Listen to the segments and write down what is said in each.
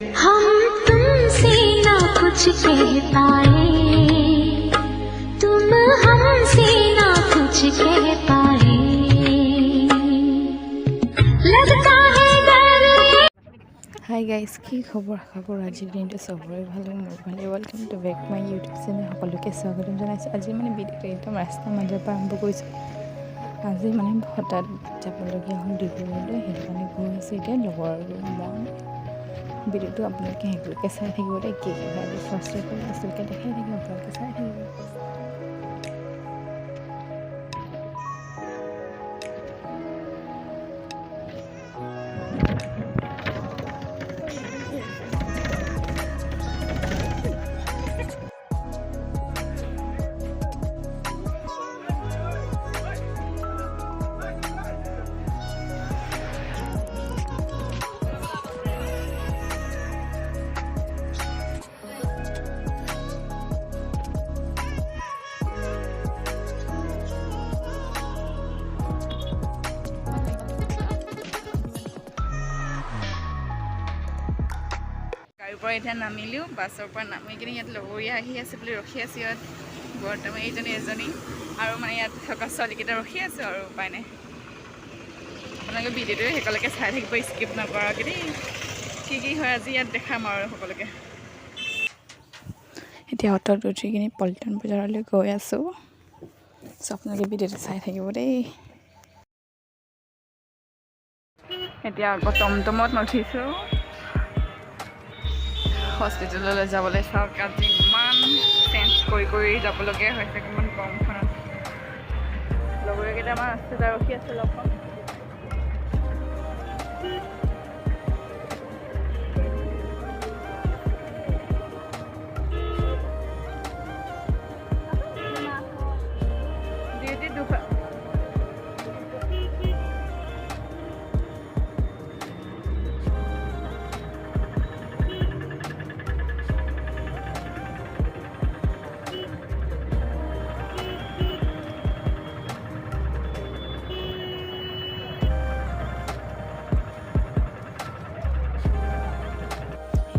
हम तुमसे ना कुछ कह पाए तुम हमसे ना कुछ कह पाए लगता है डर হাই গাইজ কি খবৰ আশা কৰোঁ আজিৰ দিনটো চবৰে ভাল মোৰ ভালে welcome to back my YouTube channel সকলোকে স্বাগতম জনাইছোঁ আজি মানে ভিডিঅ'টো একদম ৰাস্তাৰ মাজৰ পৰা আৰম্ভ কৰিছোঁ আজি মানে হঠাৎ যাবলগীয়া হ'ল ডিব্ৰুগড়লৈ সেইটো কাৰণে গৈ আছোঁ এতিয়া লগৰ আৰু মই ভিডিঅ'টো আপোনালোকে শেষলৈকে চাই থাকিব দেই কি কি হয় ফাৰ্ষ্ট অফ অল লাষ্টলৈকে দেখাই থাকিব আপোনালোকে চাই থাকিব এতিয়া নামিলোঁ বাছৰ পৰা নামি কিনে ইয়াত লগৰীয়া আহি আছে বুলি ৰখি আছোঁ ইয়াত বৰ্তমান এইজনী এজনী আৰু মানে ইয়াত থকা ছোৱালীকেইটা ৰখি আছোঁ আৰু উপায় নাই আপোনালোকে ভিডিঅ'টো সেইকলৈকে চাই থাকিব স্কিপ নকৰাকৈ দেই কি হয় আজি ইয়াত দেখাম আৰু সকলোকে এতিয়া অট'ত উঠি কিনে পল্টন বজাৰলৈ গৈ আছোঁ চ' আপোনালোকে ভিডিঅ'টো চাই থাকিব দেই এতিয়া আকৌ টমটমত উঠিছোঁ হস্পিটেললৈ যাবলৈ চাওক আজি ইমান চেঞ্জ কৰি যাবলগীয়া হৈছে কিমান গৰমখনত লগৰ কেইটামান আছে তাৰ ৰখি আছে লগ পাম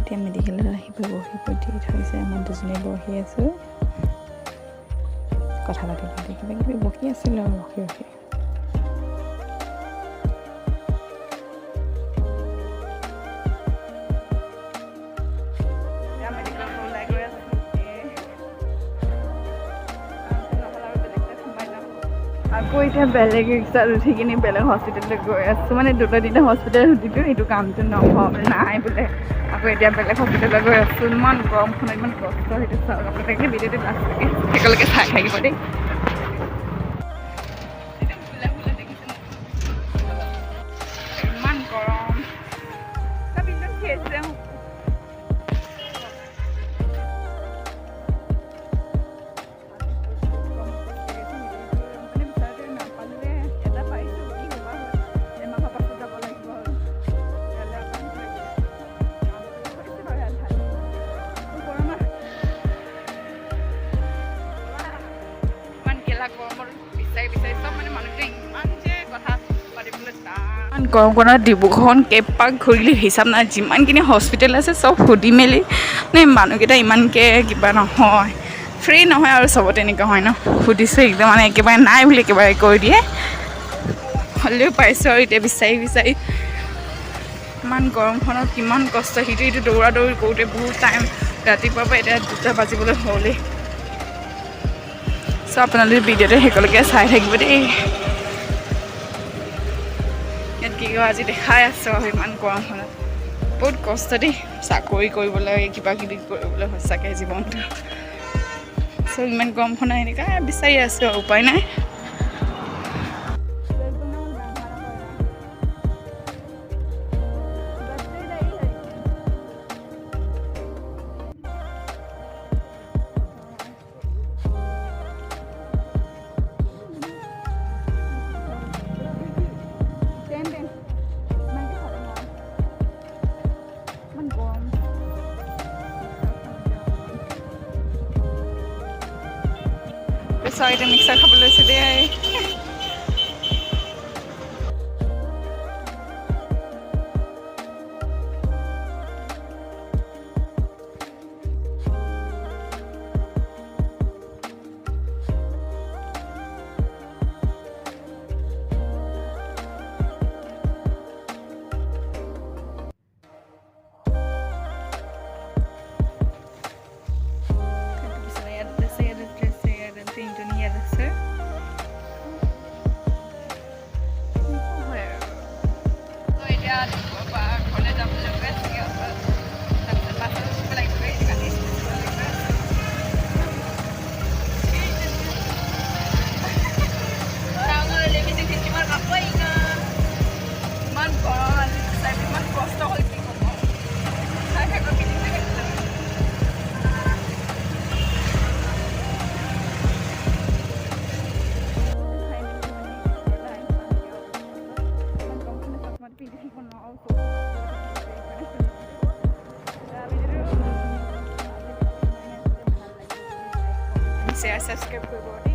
এতিয়া মেডিকেলত আহি বহি দি থৈছে আমাৰ দুজনী বহি আছোঁ কথা পাতি কিবা কিবি বহি আছিলোঁ আৰু ৰখি আকৌ এতিয়া বেলেগ ৰিক্সাত উঠি কিনে বেলেগ হস্পিটেললৈ গৈ আছোঁ মানে দুটা তিনিটা হস্পিটেল সুধিলোঁ এইটো কামটো নাই বোলে আকৌ এতিয়া বেলেগ হস্পিটেললৈ গৈ আছোঁ ইমান গৰমখনত ইমান কষ্ট সেইটো চাওক আপোনালোকে ভিডিঅ'টো লাষ্টলৈকে সেইকলৈকে চাই থাকিব দেই ইমান গৰম গৰমখনত ডিব্ৰুগড়খন কেইপাক ঘূৰিলে হিচাপ নাই যিমানখিনি হস্পিটেল আছে চব সুধি মেলি মানে মানুহকেইটা ইমানকৈ কিবা নহয় ফ্ৰী নহয় আৰু চবতে এনেকুৱা হয় ন সুধিছোঁ একদম মানে একেবাৰে নাই বুলি একেবাৰে কৈ দিয়ে হ'লেও পাইছোঁ আৰু এতিয়া বিচাৰি ইমান গৰমখনত কিমান কষ্ট সিটো দৌৰা দৌৰি কৰোঁতে বহুত টাইম ৰাতিপুৱাৰ পৰা এতিয়া 2টা বাজিবলৈ হ'লেই চ' আপোনালোকে ভিডিঅ'টো সেইকলৈকে চাই থাকিব দেই ইয়াত কি কয় আজি দেখাই আছোঁ আৰু ইমান গৰমখনত বহুত কষ্ট দেই চাকৰি কৰিবলৈ কিবা কিবি কৰিবলৈ সঁচাকৈ জীৱনটো চ' ইমান গৰমখনত এনেকুৱা বিচাৰি আছোঁ আৰু উপায় নাই এতিয়া মিক্সাৰ খাবলৈ লৈছোঁ দেই শ্বেয়াৰ ছাবস্ক্ৰাইব কৰিব দেই